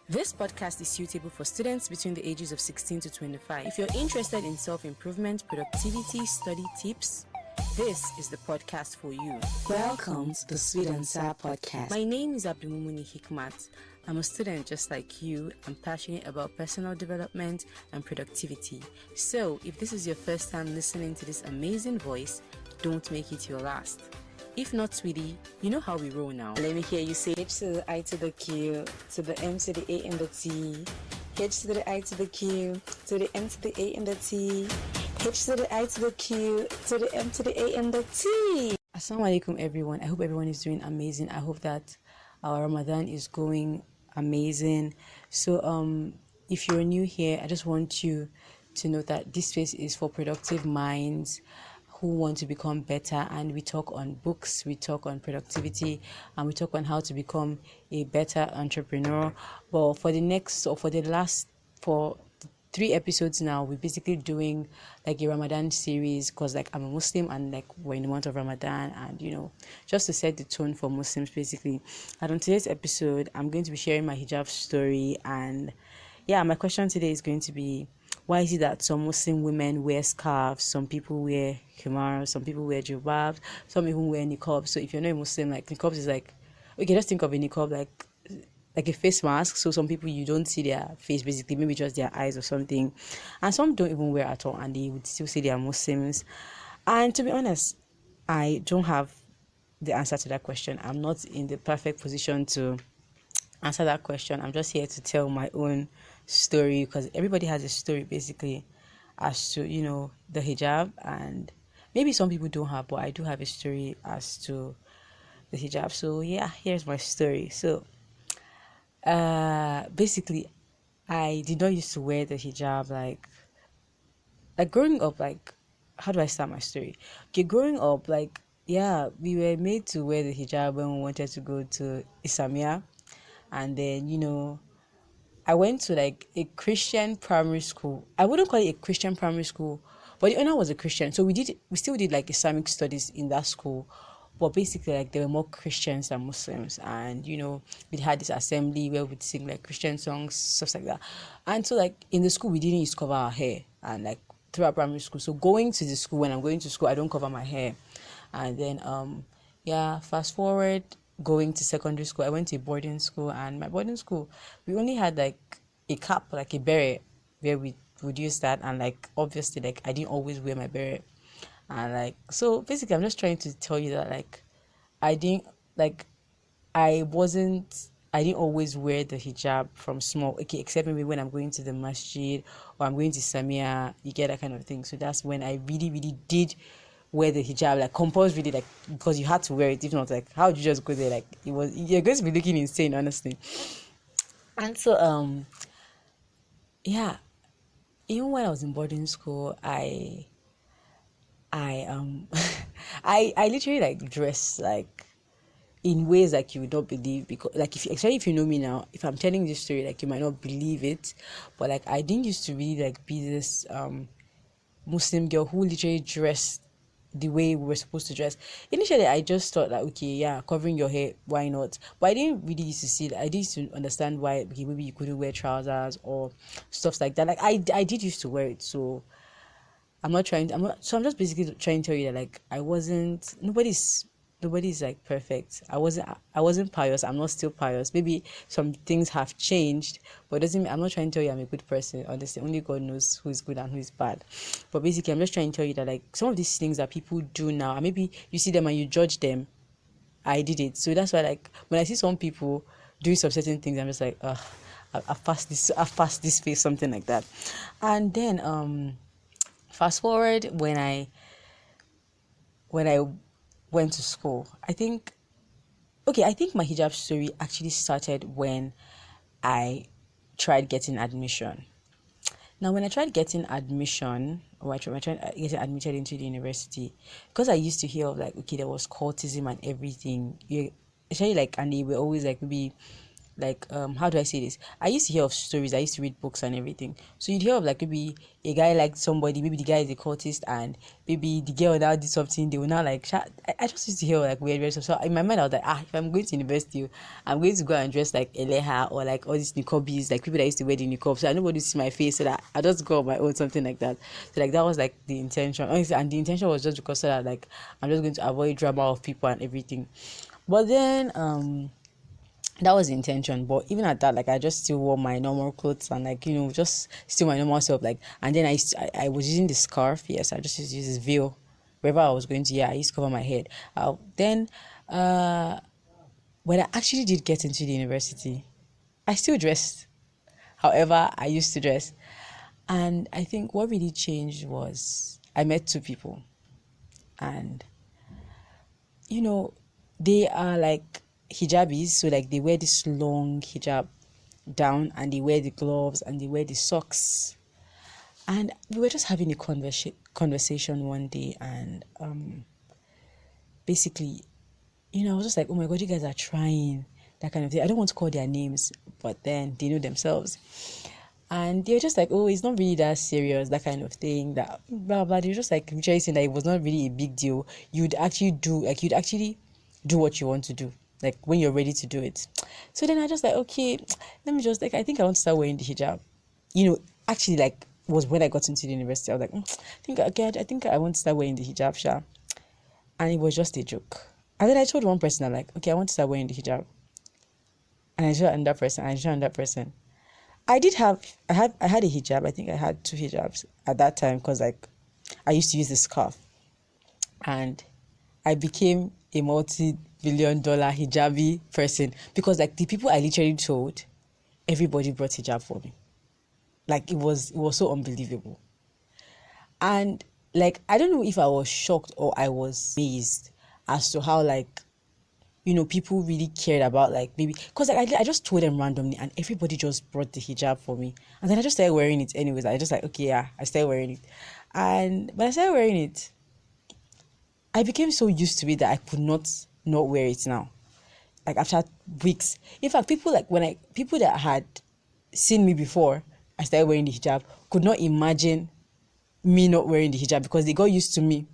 This podcast is suitable for students between the ages of 16 to 25. If you're interested in self-improvement, productivity, study tips, this is the podcast for you. Welcome to the Sweet and Sour Podcast. My name is Abdulmumuni Hikmat. I'm a student just like you. I'm passionate about personal development and productivity. So, if this is your first time listening to this amazing voice, don't make it your last. If not, sweetie, you know how we roll now. Let me hear you say H to the I to the Q, to the M to the A and the T. H to the I to the Q, to the M to the A and the T. H to the I to the Q, to the M to the A and the T. Assalamu alaikum everyone. I hope everyone is doing amazing. I hope that our Ramadan is going amazing. So if you're new here, I just want you to know that this space is for productive minds who want to become better, and we talk on books, we talk on productivity, and we talk on how to become a better entrepreneur. Well, for the last 3 episodes now, we're basically doing like a Ramadan series, because like I'm a Muslim and like we're in the month of Ramadan, and just to set the tone for Muslims basically. And on today's episode, I'm going to be sharing my hijab story, and my question today is going to be, why is it that some Muslim women wear scarves, some people wear khimar, some people wear jilbab, some even wear niqab? So if you're not a Muslim, like niqab is like, okay, just think of a niqab like a face mask. So some people, you don't see their face basically, maybe just their eyes or something. And some don't even wear at all, and they would still say they are Muslims. And to be honest, I don't have the answer to that question. I'm not in the perfect position to answer that question. I'm just here to tell my own story, because everybody has a story basically as to the hijab, and maybe some people don't have, but I do have a story as to the hijab. So here's my story. So basically, I did not used to wear the hijab like growing up. Like, how do I start my story? Okay, growing up, like, we were made to wear the hijab when we wanted to go to Islamia. And then I went to like a Christian primary school. I wouldn't call it a Christian primary school, but the owner was a Christian. So we still did like Islamic studies in that school, but basically like there were more Christians than Muslims. And we had this assembly where we'd sing like Christian songs, stuff like that. And so like in the school, we didn't used to cover our hair, and like throughout primary school. So going to the school, when I'm going to school, I don't cover my hair. And then fast forward, going to secondary school, I went to a boarding school, and my boarding school, we only had like a cap, like a beret, where we would use that. And like obviously, like I didn't always wear my beret, and like, so basically I'm just trying to tell you that like I didn't always wear the hijab from small, okay, except maybe when I'm going to the masjid or I'm going to Samia, you get that kind of thing. So that's when I really, really did wear the hijab, like compulsory, like, because you had to wear it. If not, like, how would you just go there? Like, you're going to be looking insane, honestly. And so even when I was in boarding school, I I literally like dress like in ways like you would not believe, because like especially if you know me now, if I'm telling this story, like you might not believe it, but like I didn't used to really like be this Muslim girl who literally dressed the way we were supposed to dress. Initially, I just thought that, okay, covering your hair, why not? But I didn't really used to see that. I didn't used to understand why, okay, maybe you couldn't wear trousers or stuff like that. Like I did used to wear it, so I'm just basically trying to tell you that like nobody's like perfect. I wasn't pious. I'm not still pious. Maybe some things have changed, but it doesn't mean, I'm not trying to tell you I'm a good person. Honestly, only God knows who is good and who is bad. But basically, I'm just trying to tell you that like some of these things that people do now, and maybe you see them and you judge them. I did it. So that's why like when I see some people doing some certain things, I'm just like, I passed this phase, something like that. And then fast forward, when I went to school, I think my hijab story actually started when I tried getting admission. Now, when I tried getting admission, or I tried getting admitted into the university, because I used to hear of like, okay, there was cultism and everything. Actually, like, and they were always like, maybe like how do I say this? I used to hear of stories, I used to read books and everything. So you'd hear of like maybe a guy liked somebody, maybe the guy is a cultist, and maybe the girl now did something, they will now like I just used to hear like weird stuff. So in my mind I was like, if I'm going to university, I'm going to go and dress like Eleha or like all these niqabis, like people that used to wear the niqab, so nobody see my face, so that I just go on my own, something like that. So like that was like the intention. Honestly, and the intention was just because so that like I'm just going to avoid drama of people and everything. But then that was the intention. But even at that, like I just still wore my normal clothes and like, just still my normal self. Like, and then I was using the scarf. Yes, I just used to use this veil wherever I was going to. Yeah, I used to cover my head. Then when I actually did get into the university, I still dressed however I used to dress. And I think what really changed was I met two people, and they are like hijabis, so like they wear this long hijab down, and they wear the gloves, and they wear the socks. And we were just having a conversation one day, and basically, I was just like, oh my god, you guys are trying, that kind of thing. I don't want to call their names, but then they know themselves. And they're just like, oh, it's not really that serious, that kind of thing, that blah blah. They're just like saying that it was not really a big deal. You'd actually do what you want to do, like when you're ready to do it. So then I just like, okay, let me just like, I think I want to start wearing the hijab. Actually, like, was when I got into the university. I was like, I think I want to start wearing the hijab, sha. And it was just a joke. And then I told one person, I'm like, okay, I want to start wearing the hijab. And I told another person. I had a hijab. I think I had 2 hijabs at that time, because like I used to use the scarf, and I became a multi-billion-dollar hijabi person, because like the people I literally told, everybody brought hijab for me. Like it was so unbelievable. And like I don't know if I was shocked or I was amazed as to how like people really cared about, like, maybe because like I just told them randomly, and everybody just brought the hijab for me, and then I just started wearing it anyways. I just like, okay, yeah, I started wearing it, and when I started wearing it, I became so used to it that I could not wear it now. Like after weeks, in fact, people that had seen me before I started wearing the hijab could not imagine me not wearing the hijab, because they got used to me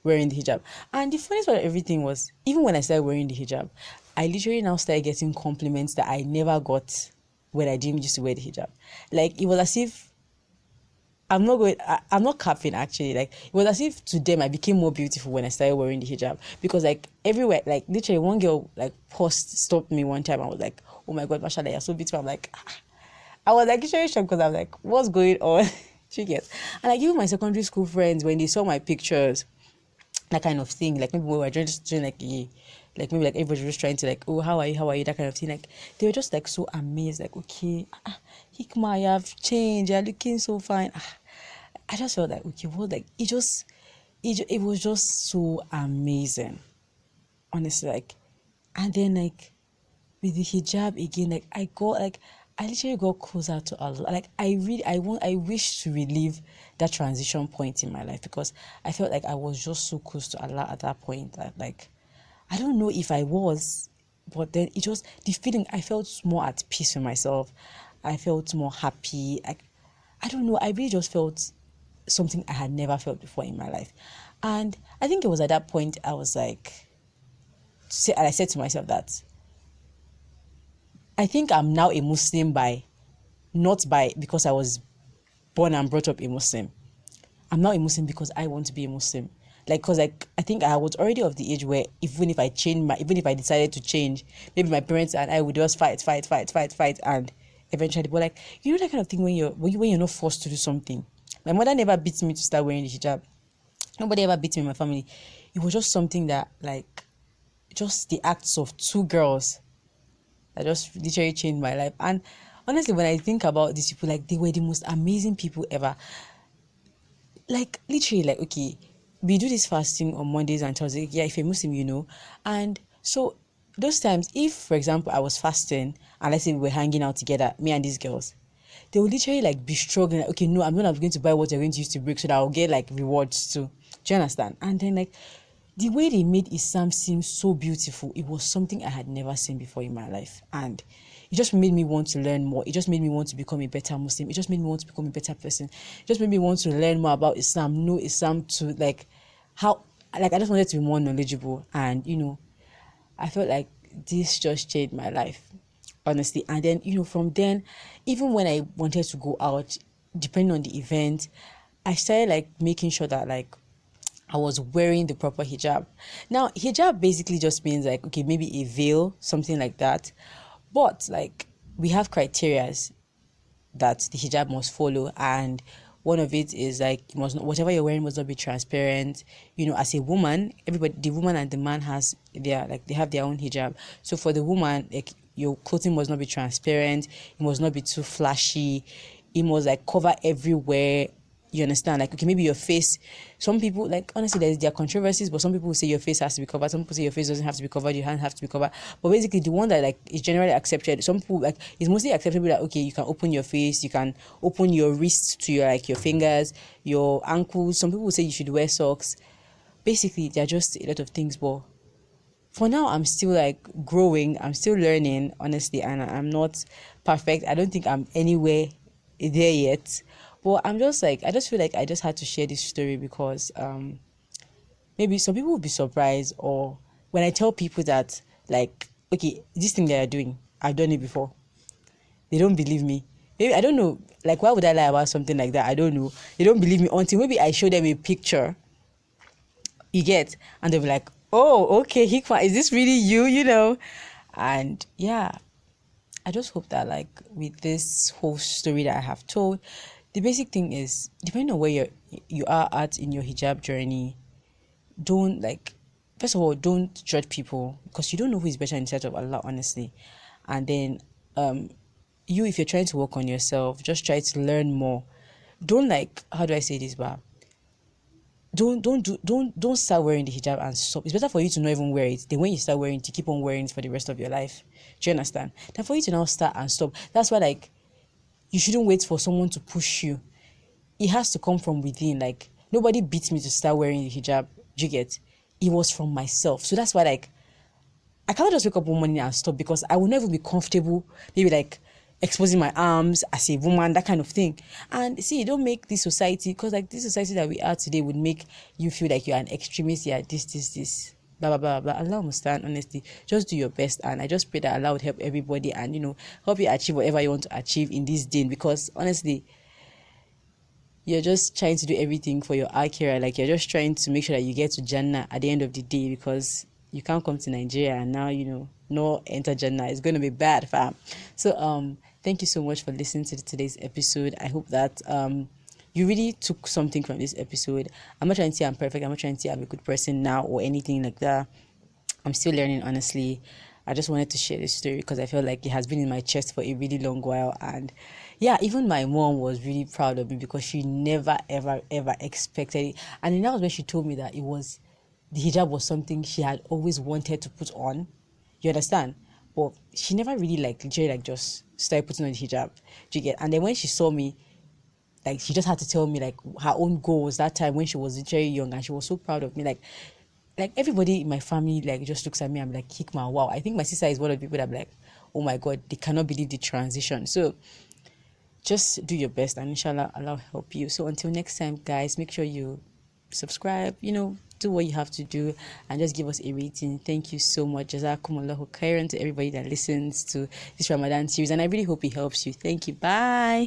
wearing the hijab. And the funniest part of everything was, even when I started wearing the hijab, I literally now started getting compliments that I never got when I didn't used to wear the hijab. Like it was as if I'm not capping, actually. Like it was as if to them I became more beautiful when I started wearing the hijab, because like everywhere, like literally one girl like stopped me one time. I was like, oh my god, mashallah, you're so beautiful. I'm like, I was like literally shocked, because I'm like, what's going on? She gets. And like even my secondary school friends, when they saw my pictures, that kind of thing, like maybe we were just doing like maybe like everybody was just trying to like, oh, how are you, that kind of thing. Like they were just like so amazed, like, okay, Hikma, you have changed, you're looking so fine. I just felt like, okay, well, like it was just so amazing, honestly. Like, and then like with the hijab again, like I literally got closer to Allah. Like I wish to relive that transition point in my life, because I felt like I was just so close to Allah at that point that like I don't know if I was, but then it was the feeling. I felt more at peace with myself. I felt more happy. I don't know. I really just felt something I had never felt before in my life. And I think it was at that point I was like, I said to myself that I think I'm now a Muslim because I was born and brought up a Muslim. I'm now a Muslim because I want to be a Muslim. Like, cause like I think I was already of the age where even if I decided to change, maybe my parents and I would just fight, and eventually, but like that kind of thing when you're not forced to do something. My mother never beat me to start wearing the hijab. Nobody ever beat me in my family. It was just something that like, just the acts of 2 girls that just literally changed my life. And honestly, when I think about these people, like they were the most amazing people ever. Like literally, like, okay, we do this fasting on Mondays and Thursdays. Yeah, if you're Muslim, and so those times, if for example I was fasting and let's say we were hanging out together, me and these girls, they would literally like be struggling. Like, okay, no, I'm not going to buy what you're going to use to break, so that I'll get like rewards too. Do you understand? And then like the way they made Islam seem so beautiful, it was something I had never seen before in my life. And it just made me want to learn more. It just made me want to become a better Muslim. It just made me want to become a better person. It just made me want to learn more about Islam, know Islam to I just wanted to be more knowledgeable. And, I felt like this just changed my life, honestly. And then, from then, even when I wanted to go out, depending on the event, I started making sure that I was wearing the proper hijab. Now, hijab basically just means okay, maybe a veil, something like that. But we have criterias that the hijab must follow, and one of it is whatever you're wearing must not be transparent. As a woman, the woman and the man they have their own hijab. So for the woman, your clothing must not be transparent. It must not be too flashy. It must cover everywhere. You understand? Okay, maybe your face. Some people, honestly, there are controversies, but some people will say your face has to be covered. Some people say your face doesn't have to be covered. Your hand have to be covered. But basically, the one that is generally accepted. Some people it's mostly acceptable that okay, you can open your face, you can open your wrists to your your fingers, your ankles. Some people will say you should wear socks. Basically, there are just a lot of things. But for now, I'm still growing. I'm still learning, honestly, and I'm not perfect. I don't think I'm anywhere there yet. But I'm just I just feel I just had to share this story because maybe some people will be surprised, or when I tell people that okay, this thing they are doing, I've done it before, they don't believe me. Maybe I don't know, why would I lie about something like that? I don't know. They don't believe me until maybe I show them a picture, you get, and they'll be like, oh, okay, Hikma, is this really you? And yeah, I just hope that with this whole story that I have told, the basic thing is, depending on where you are at in your hijab journey, don't first of all, don't judge people, because you don't know who is better in the sight of Allah, honestly. And then if you're trying to work on yourself, just try to learn more. Don't how do I say this, but don't start wearing the hijab and stop. It's better for you to not even wear it than when you start wearing it to keep on wearing it for the rest of your life. Do you understand? Then for you to now start and stop. That's why you shouldn't wait for someone to push you. It has to come from within. Nobody beat me to start wearing the hijab. Do you get? It was from myself. So that's why I cannot just wake up one morning and stop, because I will never be comfortable. Maybe exposing my arms as a woman, that kind of thing. And see, don't make this society, because this society that we are today would make you feel like you're an extremist. Yeah, this. Blah blah blah blah. Allah must stand, honestly. Just do your best, and I just pray that Allah would help everybody and help you achieve whatever you want to achieve in this day. Because honestly, you're just trying to do everything for your akhirah. You're just trying to make sure that you get to Jannah at the end of the day, because you can't come to Nigeria and now no enter Jannah. It's going to be bad, fam. So thank you so much for listening to today's episode. I hope that you really took something from this episode. I'm not trying to say I'm perfect. I'm not trying to say I'm a good person now or anything like that. I'm still learning, honestly. I just wanted to share this story because I felt like it has been in my chest for a really long while. And yeah, even my mom was really proud of me, because she never, ever, ever expected it. And that was when she told me that the hijab was something she had always wanted to put on. You understand? But she never really just started putting on the hijab. Do you get? And then when she saw me, she just had to tell me her own goals that time when she was very young, and she was so proud of me. Everybody in my family just looks at me. I'm Hikma, wow. I think my sister is one of the people that I'm oh my God, they cannot believe the transition. So just do your best, and inshallah Allah will help you. So until next time, guys, make sure you subscribe, do what you have to do, and just give us a rating. Thank you so much. Jazakumullahu khairan to everybody that listens to this Ramadan series, and I really hope it helps you. Thank you. Bye.